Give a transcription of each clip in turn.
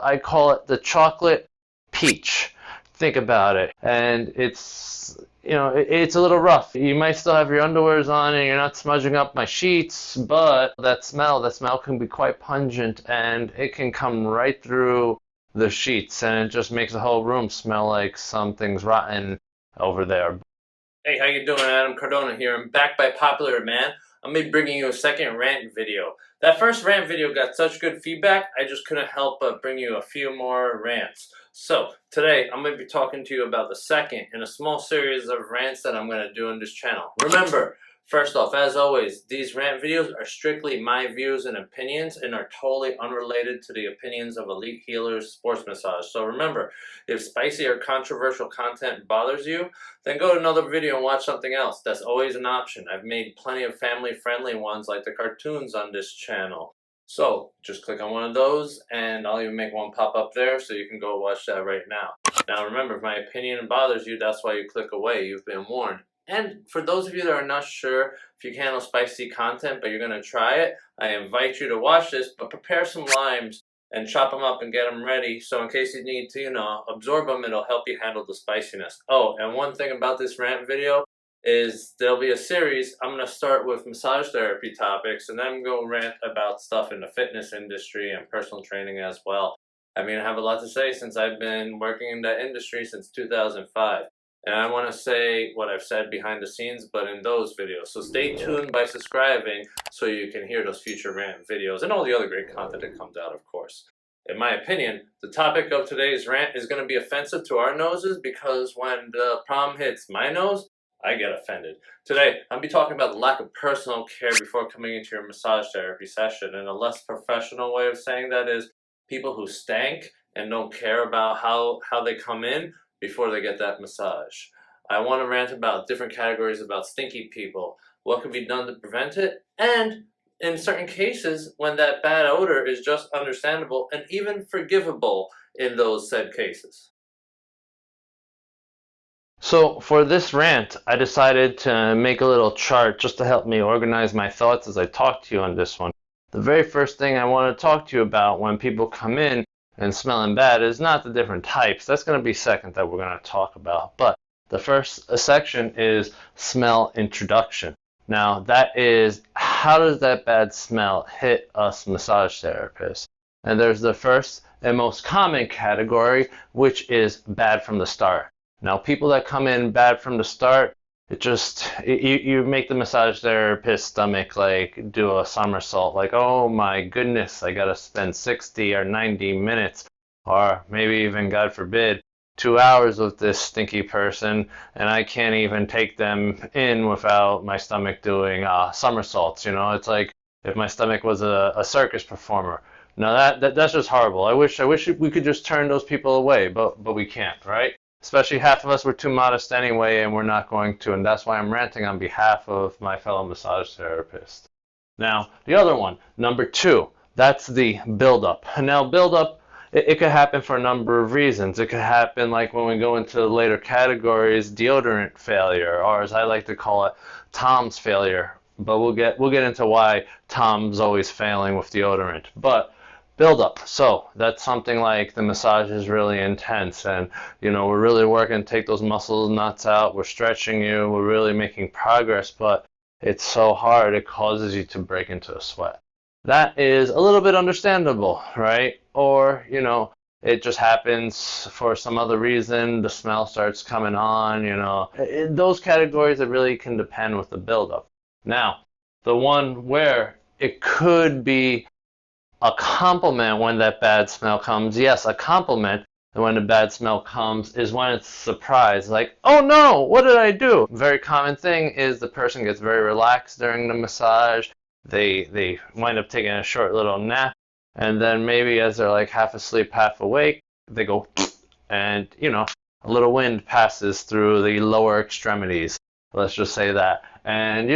I call it the chocolate peach. Think about it. And it's a little rough. You might still have your underwears on and you're not smudging up my sheets, but that smell can be quite pungent and it can come right through the sheets and it just makes the whole room smell like something's rotten over there. Hey, how you doing? Adam Cardona here. I'm back by popular demand. I'm going to be bringing you a second rant video. That first rant video got such good feedback, I just couldn't help but bring you a few more rants. So, today I'm going to be talking to you about the second in a small series of rants that I'm going to do on this channel. Remember, first off, as always, these rant videos are strictly my views and opinions and are totally unrelated to the opinions of Elite Healers Sports Massage. So remember, if spicy or controversial content bothers you, then go to another video and watch something else. That's always an option. I've made plenty of family-friendly ones like the cartoons on this channel. So just click on one of those and I'll even make one pop up there so you can go watch that right now. Now remember, if my opinion bothers you, that's why you click away. You've been warned. And for those of you that are not sure if you can handle spicy content but you're going to try it, I invite you to watch this, but prepare some limes and chop them up and get them ready, so in case you need to, absorb them, it'll help you handle the spiciness. Oh, and one thing about this rant video is there'll be a series. I'm going to start with massage therapy topics, and then I'm going to rant about stuff in the fitness industry and personal training as well. I mean, I have a lot to say since I've been working in that industry since 2005. And I want to say what I've said behind the scenes, but in those videos. So stay tuned by subscribing so you can hear those future rant videos and all the other great content that comes out, of course. In my opinion, the topic of today's rant is going to be offensive to our noses because when the problem hits my nose, I get offended. Today, I'll be talking about the lack of personal care before coming into your massage therapy session. And a less professional way of saying that is people who stank and don't care about how they come in before they get that massage. I want to rant about different categories about stinky people, what can be done to prevent it, and in certain cases when that bad odor is just understandable and even forgivable in those said cases. So for this rant, I decided to make a little chart just to help me organize my thoughts as I talk to you on this one. The very first thing I want to talk to you about when people come in and smelling bad is not the different types. That's going to be second that we're going to talk about. But the first section is smell introduction. Now that is, how does that bad smell hit us massage therapists? And there's the first and most common category, which is bad from the start. Now people that come in bad from the start, you make the massage therapist stomach like do a somersault, like, oh my goodness, I gotta spend 60 or 90 minutes or maybe even, God forbid, 2 hours with this stinky person, and I can't even take them in without my stomach doing somersaults. It's like if my stomach was a circus performer. Now that's just horrible. I wish we could just turn those people away, but we can't, right? Especially half of us were too modest anyway, and we're not going to, and that's why I'm ranting on behalf of my fellow massage therapist. Now, the other one, number 2, that's the buildup. Now, buildup, it could happen for a number of reasons. It could happen like when we go into the later categories, deodorant failure, or as I like to call it, Tom's failure. But we'll get into why Tom's always failing with deodorant. But buildup. So that's something like the massage is really intense and we're really working to take those muscle knots out, we're stretching you, we're really making progress, but it's so hard it causes you to break into a sweat. That is a little bit understandable, right? Or it just happens for some other reason, the smell starts coming on, in those categories it really can depend with the buildup. Now, the one where it could be a compliment when that bad smell comes. Yes, a compliment when the bad smell comes is when it's a surprise. Like, oh no, what did I do? Very common thing is the person gets very relaxed during the massage. They wind up taking a short little nap. And then maybe as they're like half asleep, half awake, they go and, a little wind passes through the lower extremities. Let's just say that. And,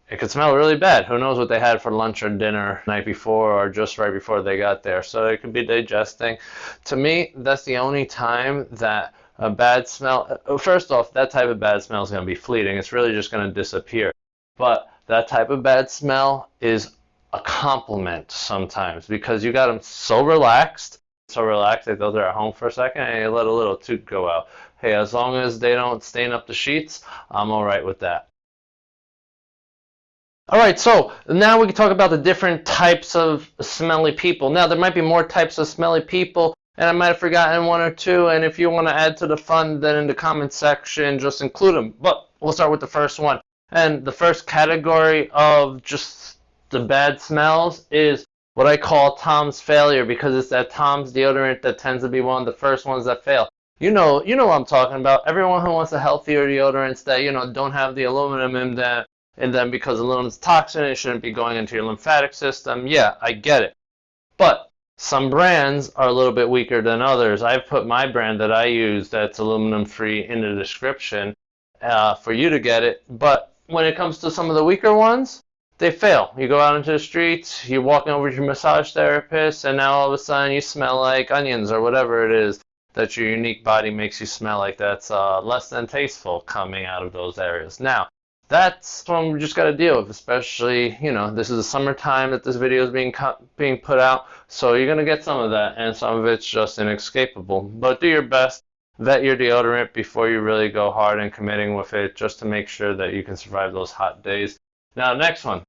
it could smell really bad. Who knows what they had for lunch or dinner the night before or just right before they got there. So it could be digesting. To me, that's the only time that a bad smell, first off, that type of bad smell is going to be fleeting. It's really just going to disappear. But that type of bad smell is a compliment sometimes because you got them so relaxed so relaxed, like those are at home for a second, and you let a little toot go out. Hey, as long as they don't stain up the sheets, I'm all right with that. All right, so now we can talk about the different types of smelly people. Now, there might be more types of smelly people, and I might have forgotten one or two, and if you want to add to the fun, then in the comment section, just include them. But we'll start with the first one. And the first category of just the bad smells is what I call Tom's failure, because it's that Tom's deodorant that tends to be one of the first ones that fail. You know what I'm talking about. Everyone who wants a healthier deodorants that, don't have the aluminum in them, and then because aluminum's toxin, it shouldn't be going into your lymphatic system. Yeah, I get it. But some brands are a little bit weaker than others. I've put my brand that I use that's aluminum free in the description for you to get it. But when it comes to some of the weaker ones, they fail. You go out into the streets, you're walking over to your massage therapist, and now all of a sudden you smell like onions or whatever it is that your unique body makes you smell like. That's less than tasteful coming out of those areas. Now, that's what we just got to deal with, especially, this is the summertime that this video is being put out, so you're going to get some of that, and some of it's just inescapable. But do your best, vet your deodorant before you really go hard in committing with it, just to make sure that you can survive those hot days. Now, next one.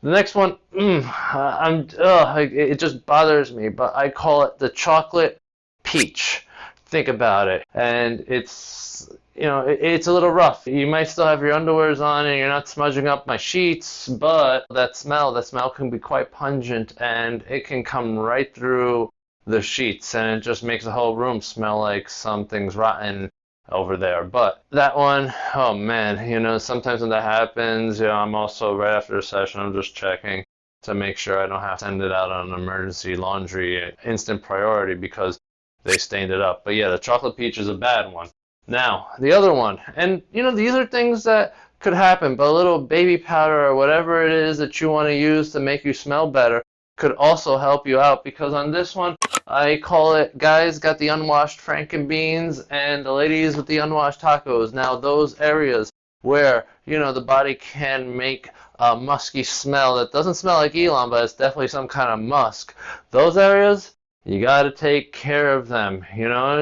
The next one, it just bothers me, but I call it the chocolate peach. Think about it, and it's a little rough. You might still have your underwears on and you're not smudging up my sheets, but that smell can be quite pungent, and it can come right through the sheets, and it just makes the whole room smell like something's rotten over there. But that one, oh man, sometimes when that happens, I'm also, right after the session, I'm just checking to make sure I don't have to send it out on an emergency laundry instant priority because they stained it up. But yeah, the chocolate peach is a bad one. Now, the other one, and these are things that could happen, but a little baby powder or whatever it is that you want to use to make you smell better could also help you out, because on this one, I call it, guys got the unwashed frankenbeans and the ladies with the unwashed tacos. Now, those areas where, the body can make a musky smell that doesn't smell like Elon, but it's definitely some kind of musk. Those areas, you got to take care of them,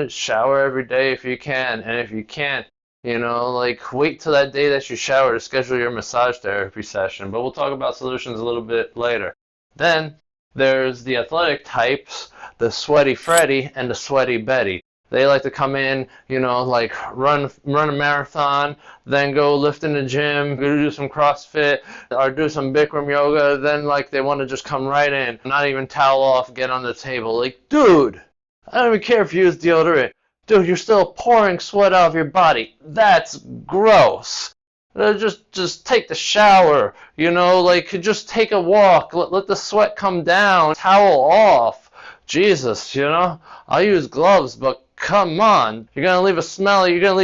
shower every day if you can, and if you can't, wait till that day that you shower to schedule your massage therapy session. But we'll talk about solutions a little bit later. Then there's the athletic types, the sweaty Freddy and the sweaty Betty. They like to come in, run a marathon, then go lift in the gym, go do some CrossFit, or do some Bikram yoga. Then, they want to just come right in, not even towel off, get on the table. Like, dude, I don't even care if you use deodorant. Dude, you're still pouring sweat out of your body. That's gross. Just take the shower, just take a walk, let the sweat come down, towel off. Jesus, I'll use gloves, but come on. You're going to leave a smell,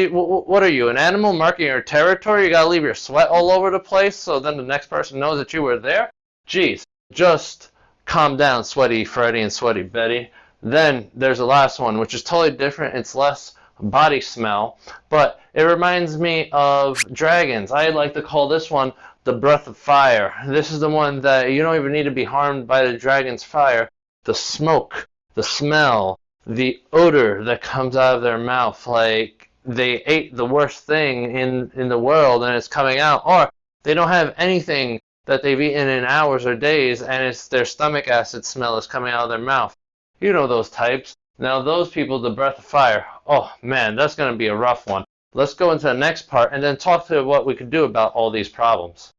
what are you, an animal marking your territory? You got to leave your sweat all over the place so then the next person knows that you were there? Jeez, just calm down, sweaty Freddy and sweaty Betty. Then there's the last one, which is totally different. It's less body smell, but it reminds me of dragons. I like to call this one the breath of fire. This is the one that you don't even need to be harmed by the dragon's fire. The smoke, the smell, the odor that comes out of their mouth, like they ate the worst thing in the world and it's coming out, or they don't have anything that they've eaten in hours or days and it's their stomach acid smell is coming out of their mouth. You know those types. Now those people, the breath of fire, oh man, that's going to be a rough one. Let's go into the next part and then talk to what we could do about all these problems.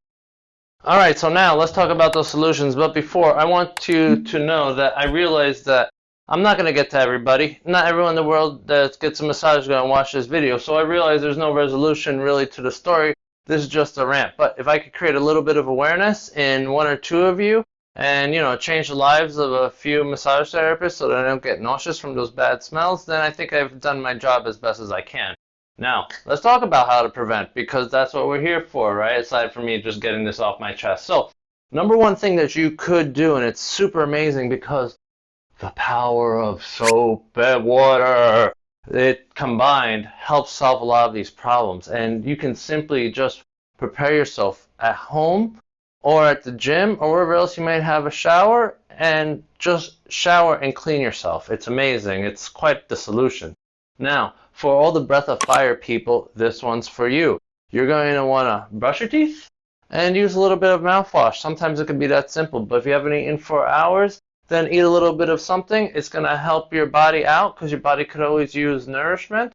Alright, so now let's talk about those solutions, but before, I want you to know that I realize that I'm not going to get to everybody. Not everyone in the world that gets a massage is going to watch this video, so I realize there's no resolution really to the story. This is just a rant. But if I could create a little bit of awareness in one or two of you, and change the lives of a few massage therapists so that I don't get nauseous from those bad smells, then I think I've done my job as best as I can. Now, let's talk about how to prevent, because that's what we're here for, right? Aside from me just getting this off my chest. So, number one thing that you could do, and it's super amazing because the power of soap and water, it combined helps solve a lot of these problems. And you can simply just prepare yourself at home or at the gym or wherever else you might have a shower, and just shower and clean yourself. It's amazing. It's quite the solution. Now, for all the breath of fire people, this one's for you. You're going to want to brush your teeth and use a little bit of mouthwash. Sometimes it can be that simple, but if you haven't eaten for hours, then eat a little bit of something. It's going to help your body out because your body could always use nourishment,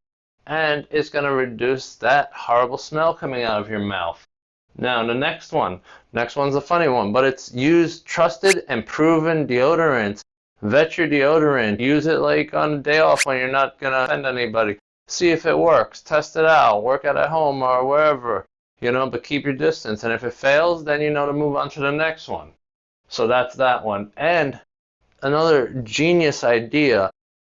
and it's going to reduce that horrible smell coming out of your mouth. Now, the next one's a funny one, but it's use trusted and proven deodorants. Vet your deodorant. Use it like on a day off when you're not going to offend anybody. See if it works. Test it out. Work out at home or wherever, but keep your distance. And if it fails, then you know to move on to the next one. So that's that one. And another genius idea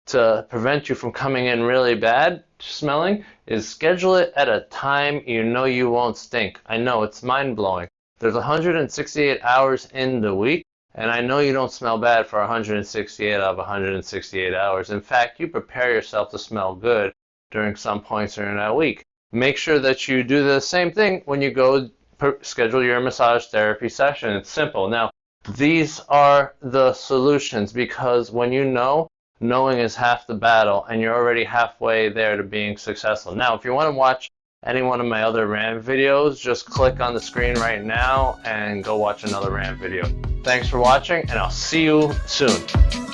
to prevent you from coming in really bad smelling is schedule it at a time you know you won't stink. I know, it's mind-blowing. There's 168 hours in the week, and I know you don't smell bad for 168 out of 168 hours. In fact, you prepare yourself to smell good during some points during that week. Make sure that you do the same thing when you go schedule your massage therapy session. It's simple. Now, these are the solutions because when you know, knowing is half the battle, and you're already halfway there to being successful. Now, if you want to watch any one of my other rant videos, just click on the screen right now and go watch another rant video. Thanks for watching, and I'll see you soon.